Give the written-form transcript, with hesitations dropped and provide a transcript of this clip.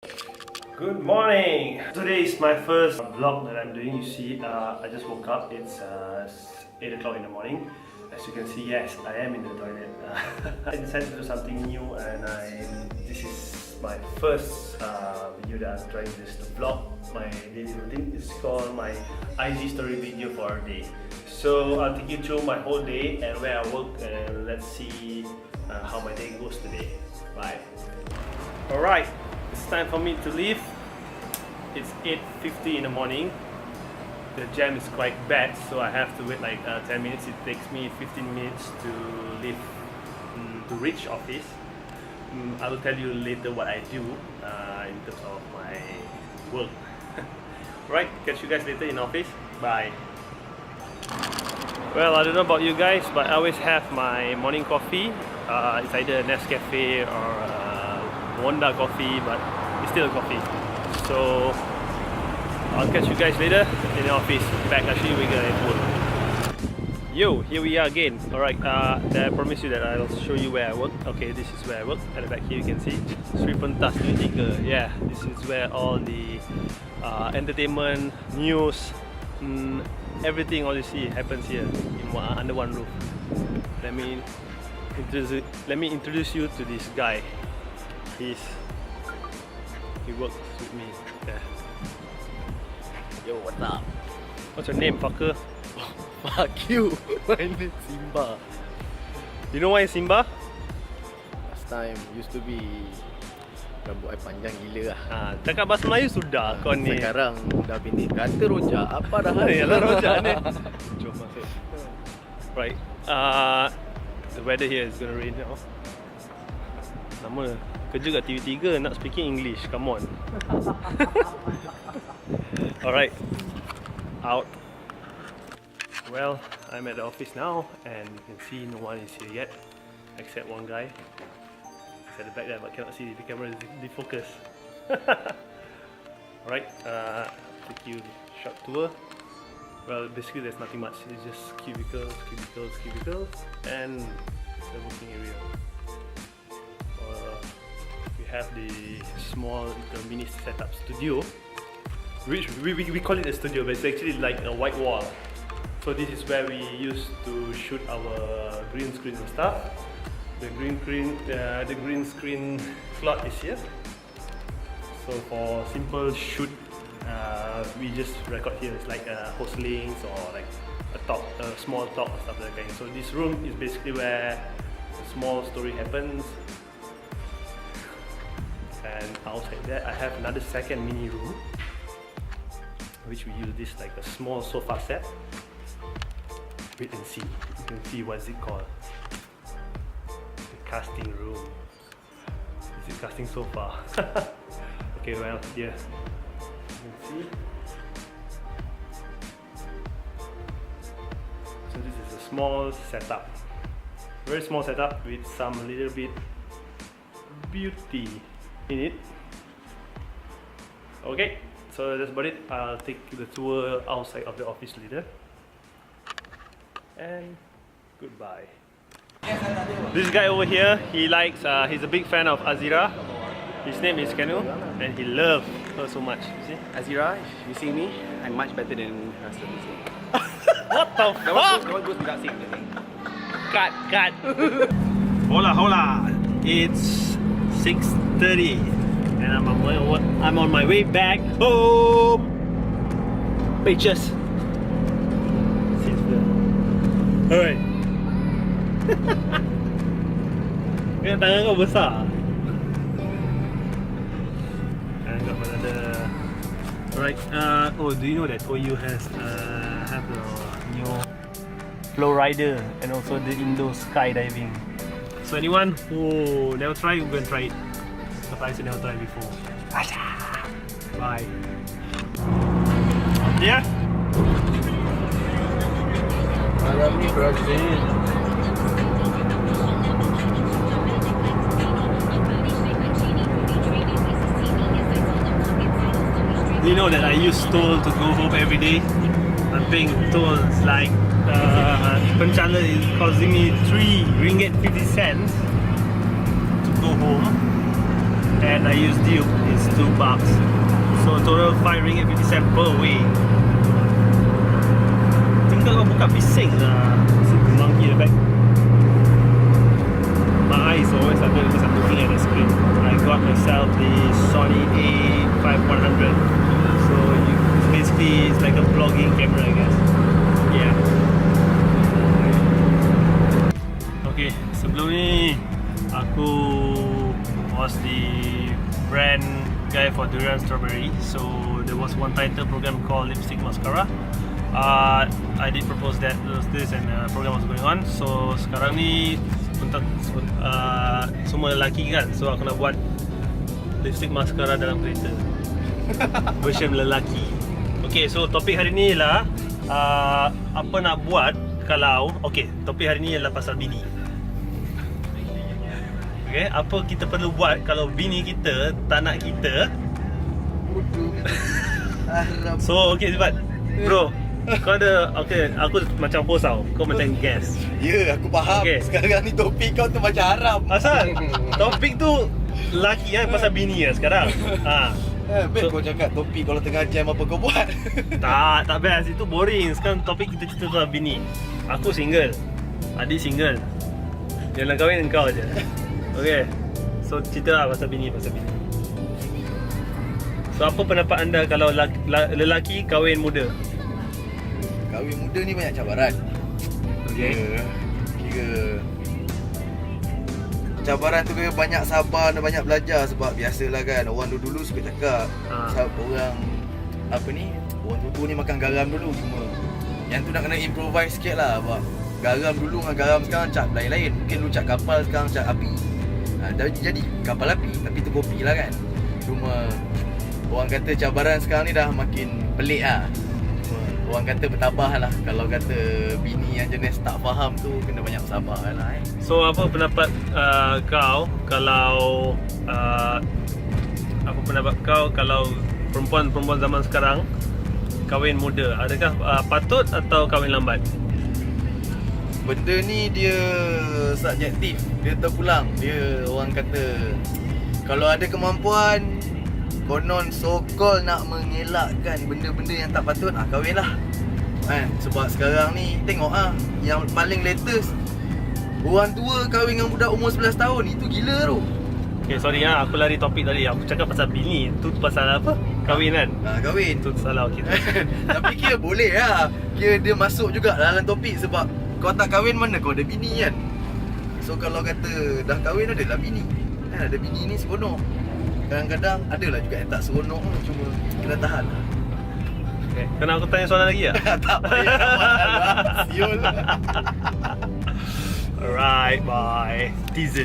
Good morning! Today is my first vlog that I'm doing. You see, I just woke up. It's 8 o'clock in the morning. As you can see, yes, I am in the toilet. I decided to do something new, and this is my first video that I'm trying to vlog my daily routine. It's called my IG story video for a day. So I'll take you through my whole day and where I work, and let's see how my day goes today. Bye. Alright, it's time for me to leave. It's 8:50 in the morning. The jam is quite bad, so I have to wait like 10 minutes. It takes me 15 minutes to leave, to reach office. I will tell you later what I do in terms of my work. Right, catch you guys later in office. Bye. Well, I don't know about you guys, but I always have my morning coffee. It's either a Nescafe or Wanda coffee, but it's still a coffee. So I'll catch you guys later in the office. Back actually we're gonna work. Yo, here we are again. Alright, I promise you that I'll show you where I work. Okay, this is where I work. At the back here you can see Sri Pentas 23. Yeah, this is where all the entertainment, news, everything all you see happens here in under one roof. Let me introduce you to this guy. He works with me. Yeah. Yo, what's up? What's your name, fucker? Fuck you. My name Simba. You know why Simba? Last time used to be rambut I panjang gila lah. Cakap bahasa Melayu sudah kau ni. Sekarang dah pindah kata rojak. Apa dah hal? Yalah rojak ni. Jom masuk. Right. The weather here is gonna rain now. Nama kerja kat TV3 nak speaking English. Come on. Alright. Out. Well, I'm at the office now, and you can see no one is here yet, except one guy. He's at the back there, but cannot see. The camera is defocused. Alright. Take you short tour. Well, basically there's nothing much. It's just cubicles, and the working area. We have the small mini setup studio, which we call it a studio, but it's actually like a white wall. So this is where we used to shoot our green screen and stuff. The green screen slot is here. So for simple shoot, we just record here. It's like host links or like a small talk or stuff like that. So this room is basically where the small story happens. And outside that, I have another second mini room, which we use this like a small sofa set. Wait and see. You can see what's it called. The casting room. Is it casting sofa? Okay, well, here you can see. So this is a small setup, very small setup with some little bit beauty in it. Okay, so that's about it. I'll take the tour outside of the office later. And goodbye. This guy over here, he likes, he's a big fan of Azira. His name is Kenu, and he loves her so much. You see? Azira, if you see me, I'm much better than her music. What the fuck? That one goes without saying, I think. Cut. Hola. It's 6:30, and I'm on my way back home. Bitches. Alright. Kan tangan kau besar. And got another. Alright. Oh, do you know that OU has have the new flow rider and also the indoor skydiving. So anyone who never tried, you can try it. Surprise, you never tried before. Bye. Yeah. Malam ni Brazil. Do you know that I use toll to go home every day? I'm paying tolls like Penchala is costing me 3 ringgit 50 cents to go home, and I use Duke. is $2. So total 5 ringgit 50 cent per way. Tinggal kau buka bising lah. Monkey at the back. My eyes always under because I'm looking at the screen. I got myself the Sony A5100. So basically it's like a vlogging camera, I guess. Yeah. Okay, sebelum ni aku was the brand guy for Durian Strawberry. So there was one title program called Lipstick Mascara. I did propose that this and program was going on. So sekarang ni untuk semua lelaki kan, so aku nak buat lipstick mascara dalam kereta version lelaki. Okay, so topik hari ni ialah apa nak buat kalau, okay, topik hari ni ialah pasal bini. Okay, apa kita perlu buat kalau bini kita tak nak kita. So okay Zibat, bro, kau ada, okay, aku macam host tau, kau macam guest. Ya, aku faham. Okay. Sekarang ni topik kau tu macam haram. Asal topik tu lelaki kan, pasal bini kan sekarang. Best kau cakap topik kalau tengah jam apa kau buat. Tak best, itu boring. Sekarang topik kita cerita pasal bini. Aku single, adik single. Yang nak kahwin kau je. Okay, so cerita lah pasal bini. So apa pendapat anda kalau lelaki kahwin muda? Kahwin muda ni banyak cabaran. Okay. Kira cabaran tu kira banyak sabar dan banyak belajar. Sebab biasalah kan, orang dulu suka cakap orang apa ni, orang tua ni makan garam dulu. Cuma yang tu nak kena improvise sikit lah. Sebab garam dulu dengan garam sekarang cap lain-lain. Mungkin dulu cap kapal, sekarang cap api. Jadi kapal api, tapi tu kopi lah kan. Cuma orang kata cabaran sekarang ni dah makin pelik lah. Orang kata bertabah lah. Kalau kata bini yang jenis tak faham tu, kena banyak sabar lah So apa pendapat kau kalau apa pendapat kau kalau perempuan zaman sekarang kahwin muda, adakah patut atau kahwin lambat? Benda ni dia subjektif, dia terpulang. Dia orang kata kalau ada kemampuan, konon sokol nak mengelakkan benda-benda yang tak patut, kahwin lah kan. Sebab sekarang ni tengok yang paling latest, orang tua kahwin dengan budak umur 11 tahun. Itu gila tu. Okay, sorry aku lari topik tadi. Aku cakap pasal bini, tu pasal apa? Kahwin kan? Kahwin tu salah kita. Tapi kira boleh lah, kira dia masuk juga dalam topik. Sebab kau tak kahwin, mana kau ada bini kan. So kalau kata dah kahwin, adalah bini kan. Ada bini ni seronok. Kadang-kadang adalah juga yang tak seronok. Cuma kena tahan lah. Okay, kena aku tanya soalan lagi tak? Tak payah buat. Siul. Alright, bye. Teaser